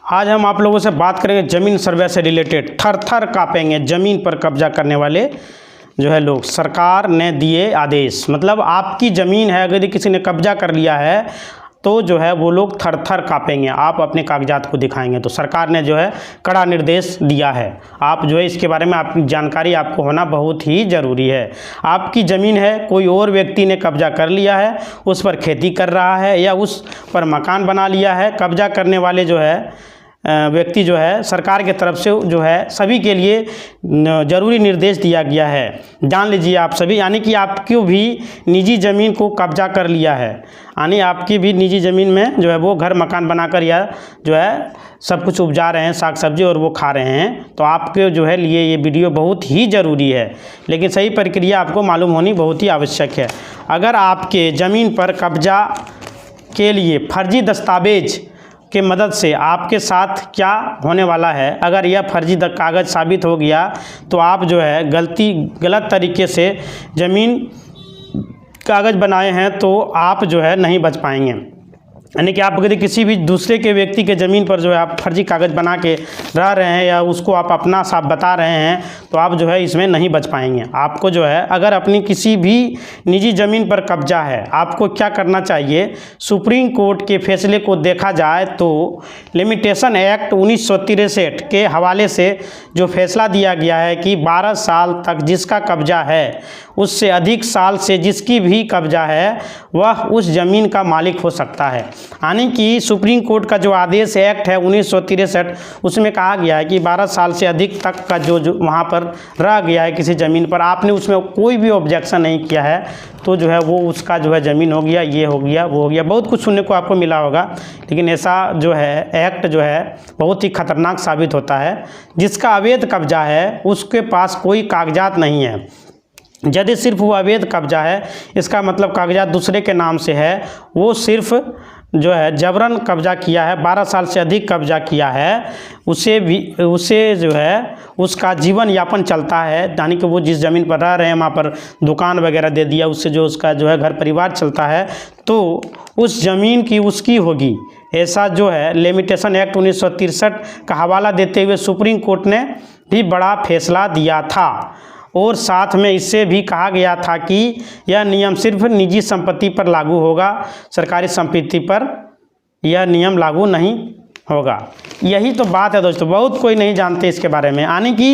आज हम आप लोगों से बात करेंगे ज़मीन सर्वे से रिलेटेड। थर थर कांपेंगे ज़मीन पर कब्जा करने वाले जो है लोग। सरकार ने दिए आदेश, मतलब आपकी ज़मीन है, अगर किसी ने कब्जा कर लिया है तो जो है वो लोग थर थर कांपेंगे। आप अपने कागजात को दिखाएंगे तो सरकार ने जो है कड़ा निर्देश दिया है। आप जो है इसके बारे में आपकी जानकारी आपको होना बहुत ही ज़रूरी है। आपकी ज़मीन है, कोई और व्यक्ति ने कब्जा कर लिया है, उस पर खेती कर रहा है या उस पर मकान बना लिया है। कब्जा करने वाले जो है व्यक्ति जो है सरकार के तरफ से जो है सभी के लिए ज़रूरी निर्देश दिया गया है। जान लीजिए आप सभी, यानी कि आपकी भी निजी ज़मीन को कब्जा कर लिया है, यानी आपकी भी निजी ज़मीन में जो है वो घर मकान बनाकर या जो है सब कुछ उपजा रहे हैं, साग सब्जी, और वो खा रहे हैं, तो आपके जो है लिए ये वीडियो बहुत ही ज़रूरी है। लेकिन सही प्रक्रिया आपको मालूम होनी बहुत ही आवश्यक है। अगर आपके ज़मीन पर कब्जा के लिए फर्जी दस्तावेज के मदद से आपके साथ क्या होने वाला है, अगर यह फर्जी कागज़ साबित हो गया तो आप जो है गलत तरीके से ज़मीन कागज़ बनाए हैं तो आप जो है नहीं बच पाएंगे। यानी कि आप यदि किसी भी दूसरे के व्यक्ति के ज़मीन पर जो है आप फर्जी कागज़ बना के रह रहे हैं या उसको आप अपना साफ बता रहे हैं तो आप जो है इसमें नहीं बच पाएंगे। आपको जो है अगर अपनी किसी भी निजी ज़मीन पर कब्जा है, आपको क्या करना चाहिए, सुप्रीम कोर्ट के फैसले को देखा जाए तो लिमिटेशन एक्ट 1963 के हवाले से जो फैसला दिया गया है कि 12 साल तक जिसका कब्जा है, उससे अधिक साल से जिसकी भी कब्जा है वह उस ज़मीन का मालिक हो सकता है। यानी कि सुप्रीम कोर्ट का जो आदेश एक्ट है 1963, उसमें कहा गया है कि 12 साल से अधिक तक का जो वहाँ पर रह गया है किसी ज़मीन पर, आपने उसमें कोई भी ऑब्जेक्शन नहीं किया है तो जो है वो उसका जो है ज़मीन हो गया, ये हो गया, वो हो गया। बहुत कुछ सुनने को आपको मिला होगा, लेकिन ऐसा जो है एक्ट जो है बहुत ही खतरनाक साबित होता है। जिसका अवैध कब्जा है उसके पास कोई कागजात नहीं है। यदि सिर्फ वो अवैध कब्जा है, इसका मतलब कागजात दूसरे के नाम से है, वो सिर्फ जो है जबरन कब्जा किया है, 12 साल से अधिक कब्जा किया है, उसे जो है उसका जीवन यापन चलता है, यानी कि वो जिस ज़मीन पर रह रहे हैं वहाँ पर दुकान वगैरह दे दिया, उससे जो उसका जो है घर परिवार चलता है, तो उस ज़मीन की उसकी होगी। ऐसा जो है लिमिटेशन एक्ट 1963 का हवाला देते हुए सुप्रीम कोर्ट ने भी बड़ा फैसला दिया था। और साथ में इससे भी कहा गया था कि यह नियम सिर्फ निजी संपत्ति पर लागू होगा, सरकारी संपत्ति पर यह नियम लागू नहीं होगा। यही तो बात है दोस्तों, बहुत कोई नहीं जानते इसके बारे में। यानी कि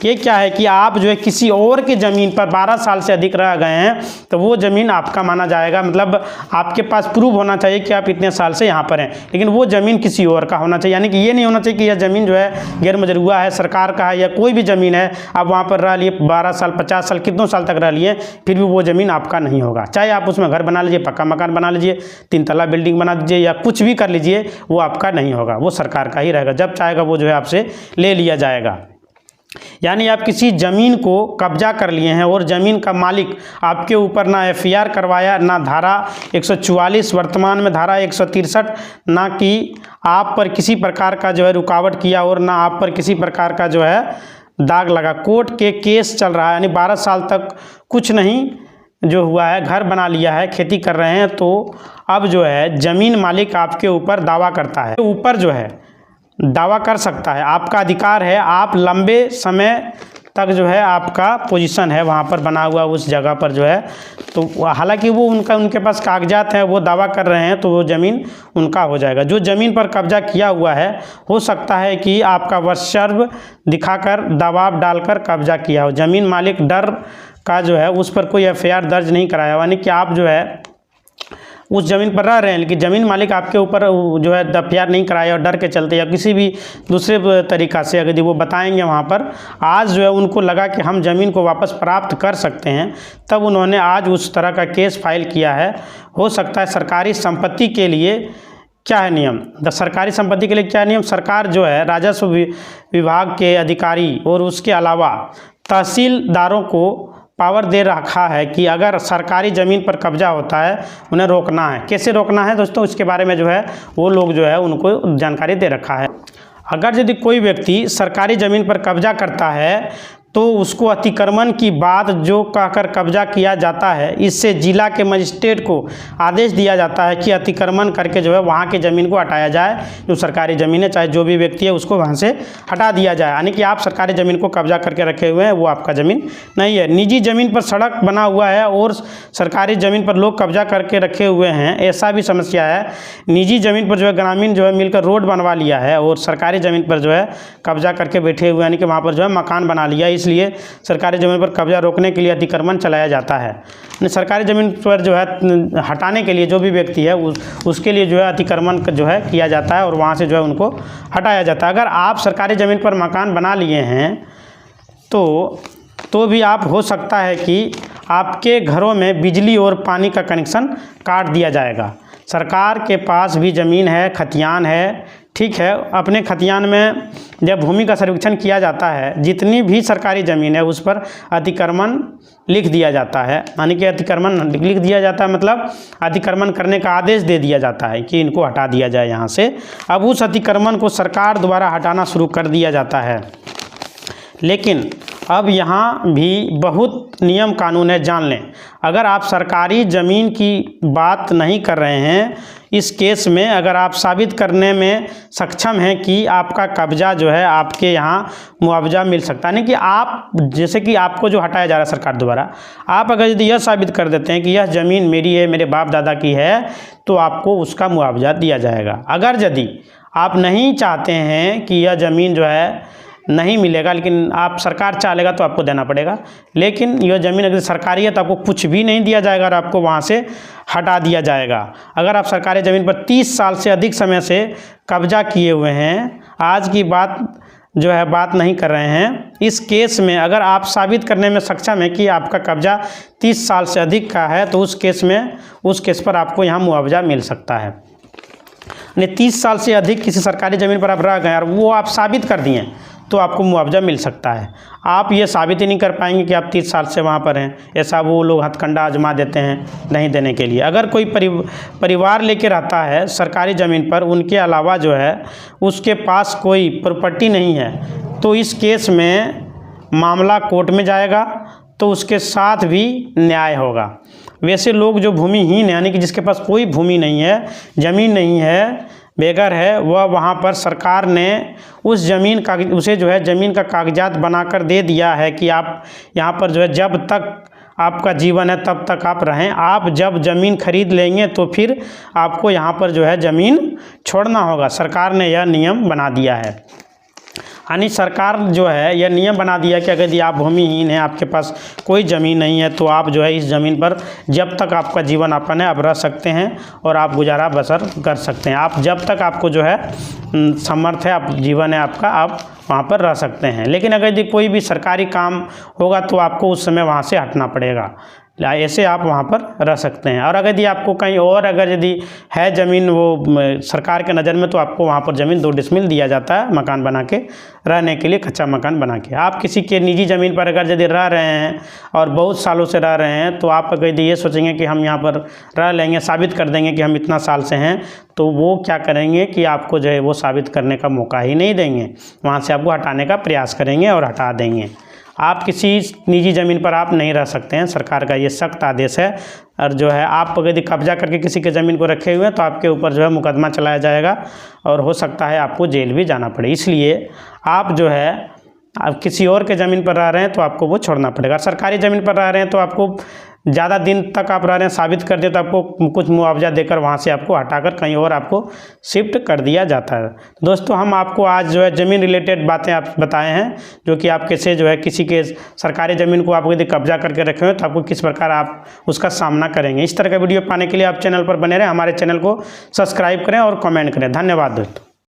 ये क्या है कि आप जो है किसी और की ज़मीन पर 12 साल से अधिक रह गए हैं तो वो ज़मीन आपका माना जाएगा। मतलब आपके पास प्रूफ होना चाहिए कि आप इतने साल से यहाँ पर हैं, लेकिन वो ज़मीन किसी और का होना चाहिए। यानी कि ये नहीं होना चाहिए कि यह ज़मीन जो है गैर मजरूआ है, सरकार का है, या कोई भी ज़मीन है, आप वहाँ पर रह लिए 12 साल 50 साल कितनों साल तक रह लिए, फिर भी वो ज़मीन आपका नहीं होगा। चाहे आप उसमें घर बना लीजिए, पक्का मकान बना लीजिए, 3 तल्ला बिल्डिंग बना दीजिए या कुछ भी कर लीजिए, वो आपका नहीं होगा, वो सरकार का ही रहेगा। जब चाहेगा वो जो है आपसे ले लिया जाएगा। यानी आप किसी ज़मीन को कब्जा कर लिए हैं और ज़मीन का मालिक आपके ऊपर ना एफआईआर करवाया, ना धारा 144, वर्तमान में धारा 163, ना कि आप पर किसी प्रकार का जो है रुकावट किया और ना आप पर किसी प्रकार का जो है दाग लगा। कोर्ट के केस चल रहा है, यानी 12 साल तक कुछ नहीं जो हुआ है, घर बना लिया है, खेती कर रहे हैं, तो अब जो है ज़मीन मालिक आपके ऊपर दावा करता है, ऊपर जो है दावा कर सकता है, आपका अधिकार है। आप लंबे समय तक जो है आपका पोजीशन है वहाँ पर बना हुआ उस जगह पर जो है, तो हालांकि वो उनके पास कागजात हैं, वो दावा कर रहे हैं, तो वो ज़मीन उनका हो जाएगा। जो ज़मीन पर कब्जा किया हुआ है, हो सकता है कि आपका वर्चस्व दिखाकर दबाव डालकर कब्जा किया हो। ज़मीन मालिक डर का जो है उस पर कोई एफआईआर दर्ज नहीं कराया, यानी कि आप जो है उस ज़मीन पर रह रहे हैं, लेकिन ज़मीन मालिक आपके ऊपर जो है एफआईआर नहीं कराया और डर के चलते या किसी भी दूसरे तरीक़ा से अगर वो बताएंगे वहाँ पर, आज जो है उनको लगा कि हम ज़मीन को वापस प्राप्त कर सकते हैं, तब उन्होंने आज उस तरह का केस फाइल किया है। हो सकता है सरकारी संपत्ति के लिए क्या है नियम, सरकारी संपत्ति के लिए क्या नियम, सरकार जो है राजस्व विभाग के अधिकारी और उसके अलावा तहसीलदारों को पावर दे रखा है कि अगर सरकारी ज़मीन पर कब्जा होता है उन्हें रोकना है। कैसे रोकना है दोस्तों, इसके बारे में जो है वो लोग जो है उनको जानकारी दे रखा है। अगर यदि कोई व्यक्ति सरकारी ज़मीन पर कब्जा करता है तो उसको अतिक्रमण की बात जो कहकर कब्जा किया जाता है, इससे जिला के मजिस्ट्रेट को आदेश दिया जाता है कि अतिक्रमण करके जो है वहाँ की ज़मीन को हटाया जाए। जो सरकारी ज़मीन है, चाहे जो भी व्यक्ति है, उसको वहाँ से हटा दिया जाए। यानी कि आप सरकारी ज़मीन को कब्जा करके रखे हुए हैं, वो आपका ज़मीन नहीं है। निजी ज़मीन पर सड़क बना हुआ है और सरकारी ज़मीन पर लोग कब्जा करके रखे हुए हैं, ऐसा भी समस्या है। निजी ज़मीन पर जो है ग्रामीण जो है मिलकर रोड बनवा लिया है और सरकारी ज़मीन पर जो है कब्जा करके बैठे हुए, यानी कि वहाँ पर जो है मकान बना लिया। इसलिए सरकारी ज़मीन पर कब्जा रोकने के लिए अतिक्रमण चलाया जाता है। सरकारी ज़मीन पर जो है हटाने के लिए जो भी व्यक्ति है उसके लिए जो है अतिक्रमण जो है किया जाता है और वहाँ से जो है उनको हटाया जाता है। अगर आप सरकारी ज़मीन पर मकान बना लिए हैं तो भी आप हो सकता है कि आपके घरों में बिजली और पानी का कनेक्शन काट दिया जाएगा। सरकार के पास भी ज़मीन है, खतियान है, ठीक है। अपने खतियान में जब भूमि का सर्वेक्षण किया जाता है, जितनी भी सरकारी ज़मीन है उस पर अतिक्रमण लिख दिया जाता है। यानी कि अतिक्रमण लिख दिया जाता है, मतलब अतिक्रमण करने का आदेश दे दिया जाता है कि इनको हटा दिया जाए यहाँ से। अब उस अतिक्रमण को सरकार द्वारा हटाना शुरू कर दिया जाता है। लेकिन अब यहाँ भी बहुत नियम कानून है, जान लें। अगर आप सरकारी ज़मीन की बात नहीं कर रहे हैं, इस केस में अगर आप साबित करने में सक्षम हैं कि आपका कब्जा जो है आपके यहाँ मुआवजा मिल सकता है, यानी कि आप जैसे कि आपको जो हटाया जा रहा है सरकार द्वारा, आप अगर यदि यह साबित कर देते हैं कि यह ज़मीन मेरी है, मेरे बाप दादा की है, तो आपको उसका मुआवजा दिया जाएगा। अगर यदि आप नहीं चाहते हैं कि यह ज़मीन जो है नहीं मिलेगा, लेकिन आप सरकार चाहेगा तो आपको देना पड़ेगा, लेकिन यह ज़मीन अगर सरकारी है तो आपको कुछ भी नहीं दिया जाएगा और आपको वहाँ से हटा दिया जाएगा। अगर आप सरकारी ज़मीन पर 30 साल से अधिक समय से कब्जा किए हुए हैं, आज की बात जो है बात नहीं कर रहे हैं, इस केस में अगर आप साबित करने में सक्षम है कि आपका कब्जा 30 साल से अधिक का है, तो उस केस पर आपको यहाँ मुआवजा मिल सकता है। 30 साल से अधिक किसी सरकारी ज़मीन पर आप रह गए और वो आप साबित कर दिए तो आपको मुआवजा मिल सकता है। आप ये साबित ही नहीं कर पाएंगे कि आप 30 साल से वहाँ पर हैं, ऐसा वो लोग हथकंडा आजमा देते हैं नहीं देने के लिए। अगर कोई परिवार लेके रहता है सरकारी ज़मीन पर, उनके अलावा जो है उसके पास कोई प्रॉपर्टी नहीं है, तो इस केस में मामला कोर्ट में जाएगा, तो उसके साथ भी न्याय होगा। वैसे लोग जो भूमिहीन है, यानी कि जिसके पास कोई भूमि नहीं है, ज़मीन नहीं है, बेघर है, वह वहाँ पर सरकार ने उसे जो है ज़मीन का कागजात बनाकर दे दिया है कि आप यहाँ पर जो है जब तक आपका जीवन है तब तक आप रहें। आप जब ज़मीन खरीद लेंगे तो फिर आपको यहाँ पर जो है ज़मीन छोड़ना होगा। सरकार ने यह नियम बना दिया है। यानी सरकार जो है यह नियम बना दिया कि अगर यदि आप भूमिहीन हैं, आपके पास कोई ज़मीन नहीं है, तो आप जो है इस ज़मीन पर जब तक आपका जीवन यापन है आप रह सकते हैं और आप गुजारा बसर कर सकते हैं। आप जब तक आपको जो है समर्थ है, आप जीवन है आपका, आप वहाँ पर रह सकते हैं। लेकिन अगर यदि कोई भी सरकारी काम होगा तो आपको उस समय वहाँ से हटना पड़ेगा, ऐसे आप वहाँ पर रह सकते हैं। और अगर यदि आपको कहीं और अगर यदि है ज़मीन वो सरकार के नज़र में, तो आपको वहाँ पर ज़मीन 2 डिसमिल दिया जाता है मकान बना के रहने के लिए, कच्चा मकान बना के। आप किसी के निजी ज़मीन पर अगर यदि रह रहे हैं और बहुत सालों से रह रहे हैं, तो आप अगर यदि ये सोचेंगे कि हम यहाँ पर रह लेंगे, साबित कर देंगे कि हम इतना साल से हैं, तो वो क्या करेंगे कि आपको जो है वो साबित करने का मौका ही नहीं देंगे, वहाँ से आपको हटाने का प्रयास करेंगे और हटा देंगे। आप किसी निजी ज़मीन पर आप नहीं रह सकते हैं, सरकार का ये सख्त आदेश है। और जो है आप यदि कब्जा करके किसी के ज़मीन को रखे हुए हैं तो आपके ऊपर जो है मुकदमा चलाया जाएगा और हो सकता है आपको जेल भी जाना पड़े। इसलिए आप जो है आप किसी और के ज़मीन पर रह रहे हैं तो आपको वो छोड़ना पड़ेगा। सरकारी ज़मीन पर रह रहे हैं तो आपको ज़्यादा दिन तक आप रह रहे हैं, साबित कर दिया तो आपको कुछ मुआवजा देकर वहाँ से आपको हटाकर कहीं और आपको शिफ्ट कर दिया जाता है। दोस्तों, हम आपको आज जो है ज़मीन रिलेटेड बातें आप बताए हैं, जो कि आप कैसे जो है किसी के सरकारी ज़मीन को आप यदि कब्जा करके रखे हुए तो आपको किस प्रकार आप उसका सामना करेंगे। इस तरह का वीडियो पाने के लिए आप चैनल पर बने रहें, हमारे चैनल को सब्सक्राइब करें और कमेंट करें। धन्यवाद दोस्तों।